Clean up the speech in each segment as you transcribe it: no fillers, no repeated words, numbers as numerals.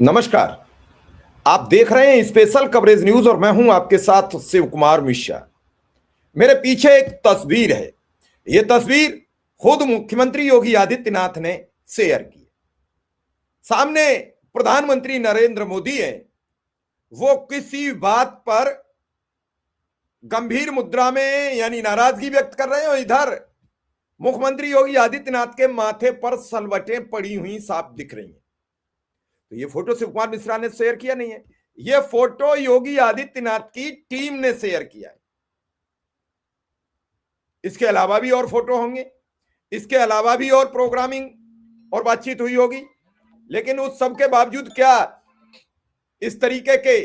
नमस्कार। आप देख रहे हैं स्पेशल कवरेज न्यूज और मैं हूं आपके साथ शिव कुमार मिश्रा। मेरे पीछे एक तस्वीर है। यह तस्वीर खुद मुख्यमंत्री योगी आदित्यनाथ ने शेयर की। सामने प्रधानमंत्री नरेंद्र मोदी है। वो किसी बात पर गंभीर मुद्रा में यानी नाराजगी व्यक्त कर रहे हैं और इधर मुख्यमंत्री योगी आदित्यनाथ के माथे पर सलवटें पड़ी हुई साफ दिख रही हैं। तो ये फोटो शिव कुमार मिश्रा ने शेयर किया नहीं है, ये फोटो योगी आदित्यनाथ की टीम ने शेयर किया है। इसके अलावा भी और फोटो होंगे, इसके अलावा भी और प्रोग्रामिंग और बातचीत हुई होगी, लेकिन उस सब के बावजूद क्या इस तरीके के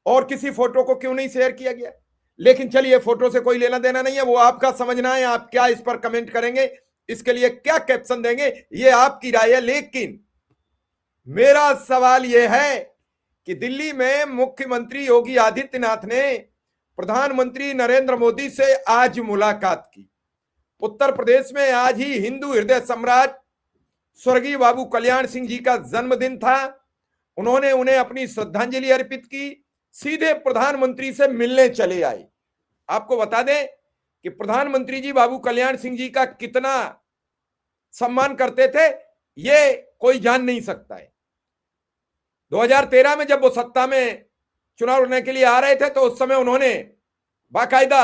और किसी फोटो को क्यों नहीं शेयर किया गया? लेकिन चलिए, फोटो से कोई लेना देना नहीं है, वो आपका समझना है। आप क्या इस पर कमेंट करेंगे, इसके लिए क्या कैप्शन देंगे, ये आपकी राय है। लेकिन मेरा सवाल यह है कि दिल्ली में मुख्यमंत्री योगी आदित्यनाथ ने प्रधानमंत्री नरेंद्र मोदी से आज मुलाकात की। उत्तर प्रदेश में आज ही हिंदू हृदय सम्राट स्वर्गीय बाबू कल्याण सिंह जी का जन्मदिन था। उन्होंने उन्हें अपनी श्रद्धांजलि अर्पित की, सीधे प्रधानमंत्री से मिलने चले आए। आपको बता दें कि प्रधानमंत्री जी बाबू कल्याण सिंह जी का कितना सम्मान करते थे, ये कोई जान नहीं सकता है। 2013 में जब वो सत्ता में चुनाव लड़ने के लिए आ रहे थे तो उस समय उन्होंने बाकायदा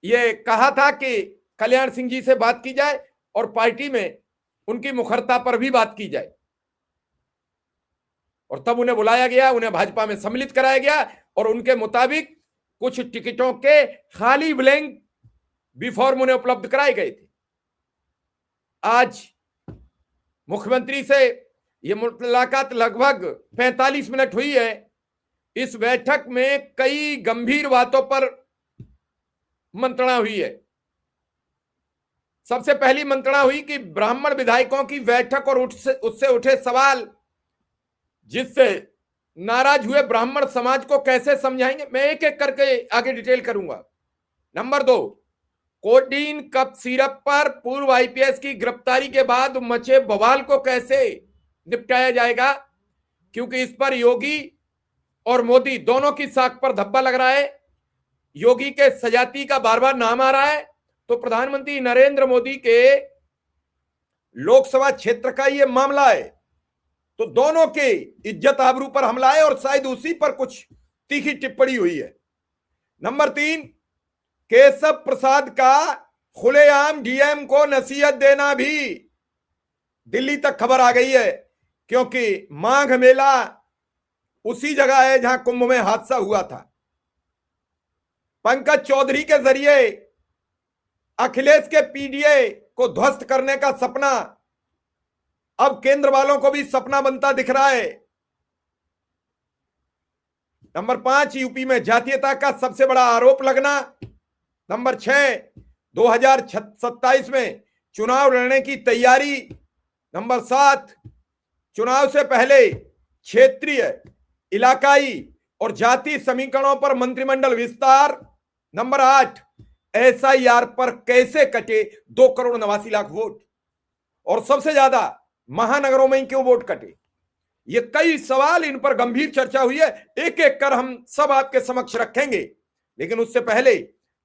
ये कहा था कि कल्याण सिंह जी से बात की जाए और पार्टी में उनकी मुखरता पर भी बात की जाए। और तब उन्हें बुलाया गया, उन्हें भाजपा में सम्मिलित कराया गया और उनके मुताबिक कुछ टिकटों के खाली ब्लैंक बी फॉर्म उन्हें उपलब्ध कराए गए थे। आज मुख्यमंत्री से यह मुलाकात लगभग 45 मिनट हुई है। इस बैठक में कई गंभीर बातों पर मंत्रणा हुई है। सबसे पहली मंत्रणा हुई कि ब्राह्मण विधायकों की बैठक और उससे उठे सवाल जिससे नाराज हुए ब्राह्मण समाज को कैसे समझाएंगे। मैं एक एक करके आगे डिटेल करूंगा। नंबर 2, कोडीन कप सिरप पर पूर्व आईपीएस की गिरफ्तारी के बाद मचे बवाल को कैसे निपटाया जाएगा, क्योंकि इस पर योगी और मोदी दोनों की साख पर धब्बा लग रहा है। योगी के सजाती का बार बार नाम आ रहा है तो प्रधानमंत्री नरेंद्र मोदी के लोकसभा क्षेत्र का यह मामला है, तो दोनों के इज्जत आबरू पर हमला है और शायद उसी पर कुछ तीखी टिप्पणी हुई है। नंबर 3, केशव प्रसाद का खुलेआम डीएम को नसीहत देना भी दिल्ली तक खबर आ गई है, क्योंकि माघ मेला उसी जगह है जहां कुंभ में हादसा हुआ था। पंकज चौधरी के जरिए अखिलेश के पीडीए को ध्वस्त करने का सपना अब केंद्र वालों को भी सपना बनता दिख रहा है। नंबर 5, यूपी में जातीयता का सबसे बड़ा आरोप लगना। नंबर 6, 2027 में चुनाव लड़ने की तैयारी। नंबर 7, चुनाव से पहले क्षेत्रीय, इलाकाई और जाति समीकरणों पर मंत्रिमंडल विस्तार। नंबर 8, एसआईआर पर कैसे कटे 2,89,00,000 वोट, और सबसे ज्यादा महानगरों में ही क्यों वोट कटे। ये कई सवाल, इन पर गंभीर चर्चा हुई है, एक एक कर हम सब आपके समक्ष रखेंगे। लेकिन उससे पहले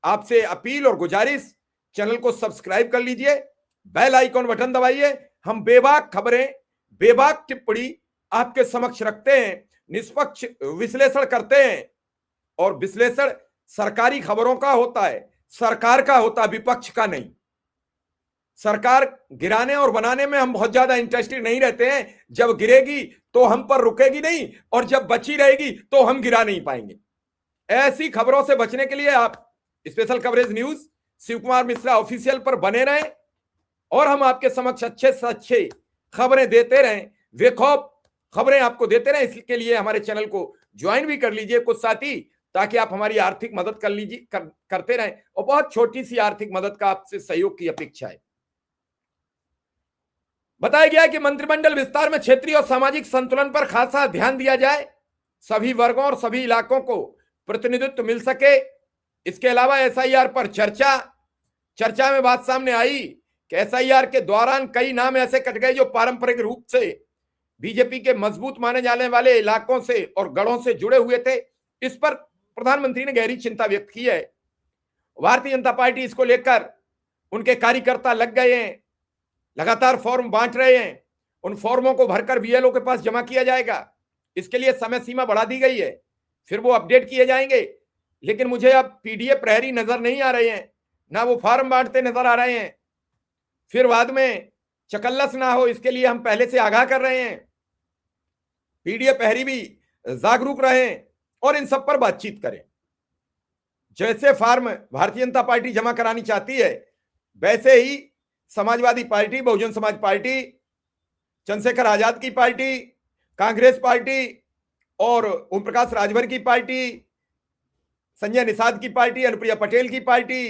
आपसे अपील और गुजारिश, चैनल को सब्सक्राइब कर लीजिए, बेल आइकॉन बटन दबाइए। हम बेबाक खबरें, बेबाक टिप्पणी आपके समक्ष रखते हैं, निष्पक्ष विश्लेषण करते हैं। और विश्लेषण सरकारी खबरों का होता है, सरकार का होता है, विपक्ष का नहीं। सरकार गिराने और बनाने में हम बहुत ज्यादा इंटरेस्टेड नहीं रहते हैं। जब गिरेगी तो हम पर रुकेगी नहीं, और जब बची रहेगी तो हम गिरा नहीं पाएंगे। ऐसी खबरों से बचने के लिए आप special coverage news Shiv Kumar Mishra official पर बने रहें और हम आपके समक्ष अच्छे से अच्छे खबरें देते रहें, बेखौफ खबरें आपको देते रहें। इसके लिए हमारे चैनल को ज्वाइन भी कर लीजिए कुछ साथी, ताकि आप हमारी आर्थिक मदद करते रहें। और बहुत छोटी सी आर्थिक मदद का आपसे सहयोग की अपेक्षा है। बताया गया कि मंत्रिमंडल विस्तार में क्षेत्रीय और सामाजिक संतुलन पर खासा ध्यान दिया जाए, सभी वर्गों और सभी इलाकों को प्रतिनिधित्व मिल सके। इसके अलावा एसआईआर पर चर्चा में बात सामने आई कि एसआईआर के दौरान कई नाम ऐसे कट गए जो पारंपरिक रूप से बीजेपी के मजबूत माने जाने वाले इलाकों से और गढ़ों से जुड़े हुए थे। इस पर प्रधानमंत्री ने गहरी चिंता व्यक्त की है। भारतीय जनता पार्टी इसको लेकर उनके कार्यकर्ता लग गए हैं, लगातार फॉर्म बांट रहे हैं। उन फॉर्मों को भरकर बीएलओ के पास जमा किया जाएगा। इसके लिए समय सीमा बढ़ा दी गई है, फिर वो अपडेट किए जाएंगे। लेकिन मुझे अब पीडीएफ प्रहरी नजर नहीं आ रहे हैं, ना वो फॉर्म बांटते नजर आ रहे हैं। फिर बाद में चकल्लस ना हो, इसके लिए हम पहले से आगाह कर रहे हैं। पीडीएफ प्रहरी भी जागरूक रहें और इन सब पर बातचीत करें। जैसे फॉर्म भारतीय जनता पार्टी जमा करानी चाहती है, वैसे ही समाजवादी पार्टी, बहुजन समाज पार्टी, चंद्रशेखर आजाद की पार्टी, कांग्रेस पार्टी और ओम प्रकाश राजभर की पार्टी, संजय निषाद की पार्टी, अनुप्रिया पटेल की पार्टी,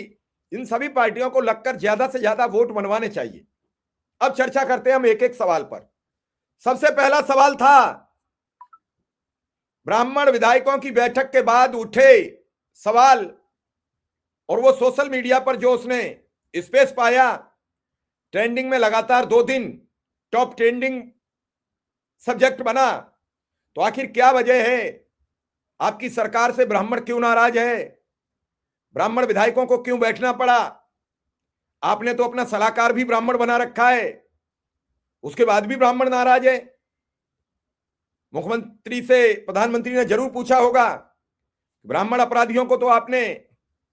इन सभी पार्टियों को लगकर ज्यादा से ज्यादा वोट बनवाने चाहिए। अब चर्चा करते हैं हम एक एक सवाल पर। सबसे पहला सवाल था, ब्राह्मण विधायकों की बैठक के बाद उठे सवाल और वो सोशल मीडिया पर जो उसने स्पेस पाया, ट्रेंडिंग में लगातार 2 दिन टॉप ट्रेंडिंग सब्जेक्ट बना। तो आखिर क्या वजह है? आपकी सरकार से ब्राह्मण क्यों नाराज है? ब्राह्मण विधायकों को क्यों बैठना पड़ा? आपने तो अपना सलाहकार भी ब्राह्मण बना रखा है, उसके बाद भी ब्राह्मण नाराज है। मुख्यमंत्री से प्रधानमंत्री ने जरूर पूछा होगा, ब्राह्मण अपराधियों को तो आपने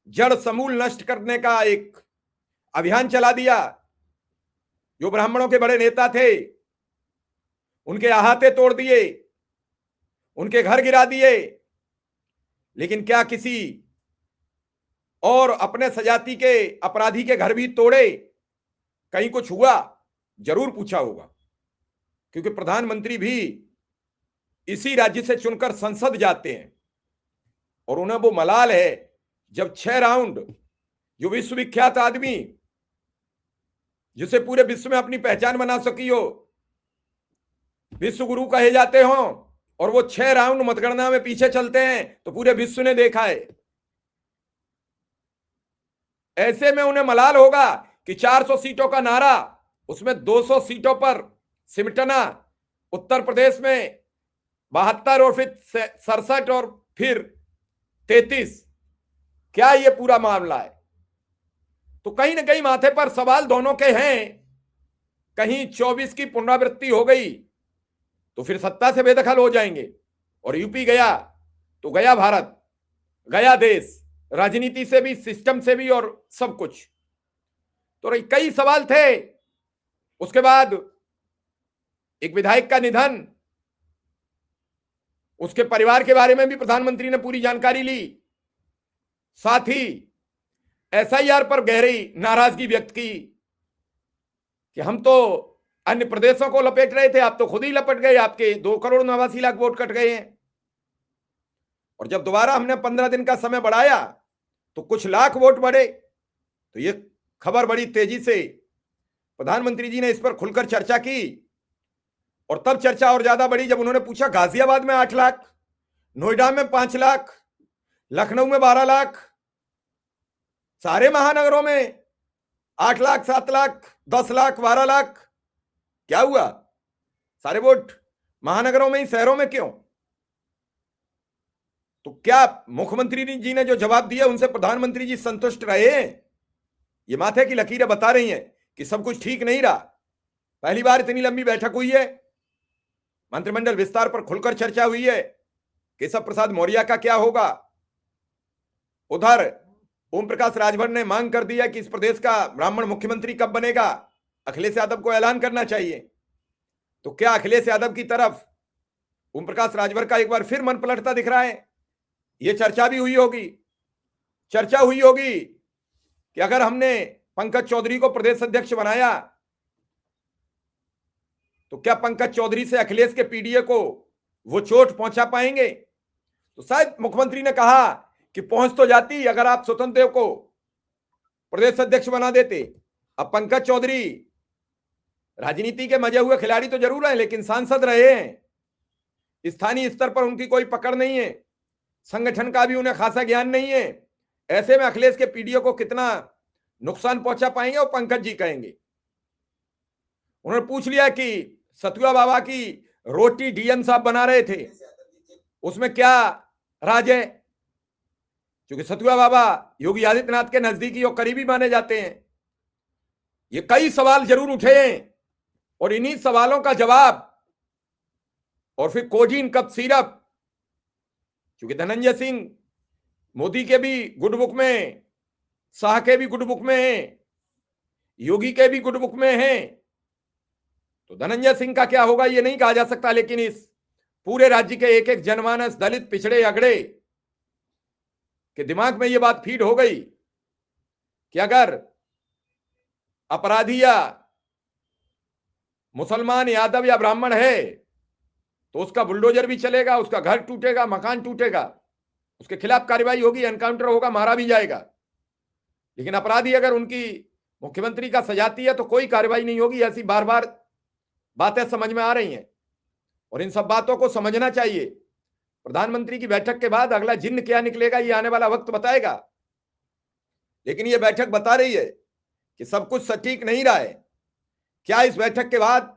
जड़ समूल नष्ट करने का एक अभियान चला दिया। जो ब्राह्मणों के बड़े नेता थे, उनके अहाते तोड़ दिए, उनके घर गिरा दिए। लेकिन क्या किसी और अपने सजाति के अपराधी के घर भी तोड़े? कहीं कुछ हुआ? जरूर पूछा होगा, क्योंकि प्रधानमंत्री भी इसी राज्य से चुनकर संसद जाते हैं और उन्हें वो मलाल है जब 6 राउंड जो विश्वविख्यात आदमी, जिसे पूरे विश्व में अपनी पहचान बना सकी हो, विश्व गुरु कहे जाते हो, और वो 6 राउंड मतगणना में पीछे चलते हैं, तो पूरे विश्व ने देखा है। ऐसे में उन्हें मलाल होगा कि 400 सीटों का नारा, उसमें 200 सीटों पर सिमटना, उत्तर प्रदेश में 72 और फिर 67 और फिर 33, क्या ये पूरा मामला है? तो कहीं ना कहीं माथे पर सवाल दोनों के हैं। कहीं 24 की पुनरावृत्ति हो गई तो फिर सत्ता से बेदखल हो जाएंगे, और यूपी गया तो गया भारत, गया देश, राजनीति से भी, सिस्टम से भी, और सब कुछ। तो कई सवाल थे। उसके बाद एक विधायक का निधन, उसके परिवार के बारे में भी प्रधानमंत्री ने पूरी जानकारी ली। साथ ही एसआईआर पर गहरी नाराजगी व्यक्त की कि हम तो अन्य प्रदेशों को लपेट रहे थे, आप तो खुद ही लपट गए, आपके 2,89,00,000 वोट कट गए हैं। और जब दोबारा हमने 15 दिन का समय बढ़ाया तो कुछ लाख वोट बढ़े। तो ये खबर बड़ी तेजी से प्रधानमंत्री जी ने इस पर खुलकर चर्चा की, और तब चर्चा और ज्यादा बढ़ी जब उन्होंने पूछा, गाजियाबाद में 8 लाख, नोएडा में 5 लाख, लखनऊ में 12 लाख, सारे महानगरों में 8 लाख, 7 लाख, 10 लाख, 12 लाख, क्या हुआ? सारे वोट महानगरों में ही, शहरों में क्यों? तो क्या मुख्यमंत्री जी ने जो जवाब दिया उनसे प्रधानमंत्री जी संतुष्ट रहे? ये माथे की लकीरें बता रही हैं कि सब कुछ ठीक नहीं रहा। पहली बार इतनी लंबी बैठक हुई है, मंत्रिमंडल विस्तार पर खुलकर चर्चा हुई है, केशव प्रसाद मौर्य का क्या होगा। उधर ओम प्रकाश राजभर ने मांग कर दिया कि इस प्रदेश का ब्राह्मण मुख्यमंत्री कब बनेगा, अखिलेश यादव को ऐलान करना चाहिए। तो क्या अखिलेश यादव की तरफ ओम प्रकाश राजभर का एक बार फिर मन पलटता दिख रहा है? यह चर्चा भी हुई होगी। चर्चा हुई होगी कि अगर हमने पंकज चौधरी को प्रदेश अध्यक्ष बनाया तो क्या पंकज चौधरी से अखिलेश के पीडीए को वो चोट पहुंचा पाएंगे? तो शायद मुख्यमंत्री ने कहा कि पहुंच तो जाती अगर आप स्वतंत्र देव को प्रदेश अध्यक्ष बना देते। अब पंकज चौधरी राजनीति के मजे हुए खिलाड़ी तो जरूर हैं, लेकिन सांसद रहे हैं। स्थानीय स्तर पर उनकी कोई पकड़ नहीं है, संगठन का भी उन्हें खासा ज्ञान नहीं है। ऐसे में अखिलेश के पीडीओ को कितना नुकसान पहुंचा पाएंगे, और पंकज जी कहेंगे। उन्होंने पूछ लिया कि सतुआ बाबा की रोटी डीएम साहब बना रहे थे, उसमें क्या राज है? क्योंकि सतुआ बाबा योगी आदित्यनाथ के नजदीकी और करीबी माने जाते हैं। ये कई सवाल जरूर उठे हैं और इन्हीं सवालों का जवाब, और फिर कोजीन कप सिरप, क्योंकि धनंजय सिंह मोदी के भी गुड बुक में, शाह के भी गुड बुक में है, योगी के भी गुड बुक में है, तो धनंजय सिंह का क्या होगा ये नहीं कहा जा सकता। लेकिन इस पूरे राज्य के एक एक जनमानस, दलित, पिछड़े, अगड़े के दिमाग में ये बात फीड हो गई कि अगर अपराधी या मुसलमान, यादव या ब्राह्मण है तो उसका बुलडोजर भी चलेगा, उसका घर टूटेगा, मकान टूटेगा, उसके खिलाफ कार्रवाई होगी, एनकाउंटर होगा, मारा भी जाएगा। लेकिन अपराधी अगर उनकी मुख्यमंत्री का सजाती है तो कोई कार्रवाई नहीं होगी। ऐसी बार बार बातें समझ में आ रही हैं और इन सब बातों को समझना चाहिए। प्रधानमंत्री की बैठक के बाद अगला जिन्न क्या निकलेगा ये आने वाला वक्त बताएगा। लेकिन ये बैठक बता रही है कि सब कुछ सटीक नहीं रहा है। क्या इस बैठक के बाद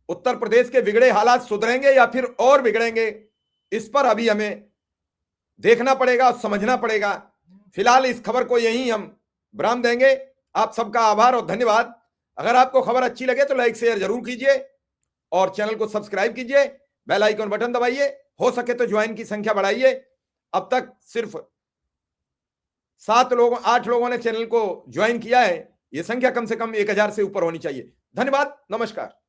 उत्तर प्रदेश के बिगड़े हालात सुधरेंगे या फिर और बिगड़ेंगे, इस पर अभी हमें देखना पड़ेगा और समझना पड़ेगा। फिलहाल इस खबर को यहीं हम विराम देंगे। आप सबका आभार और धन्यवाद। अगर आपको खबर अच्छी लगे तो लाइक शेयर जरूर कीजिए और चैनल को सब्सक्राइब कीजिए, बेल आइकन बटन दबाइए, हो सके तो ज्वाइन की संख्या बढ़ाइए। अब तक सिर्फ 8 लोगों ने चैनल को ज्वाइन किया है, ये संख्या कम से कम 1000 से ऊपर होनी चाहिए। धन्यवाद, नमस्कार।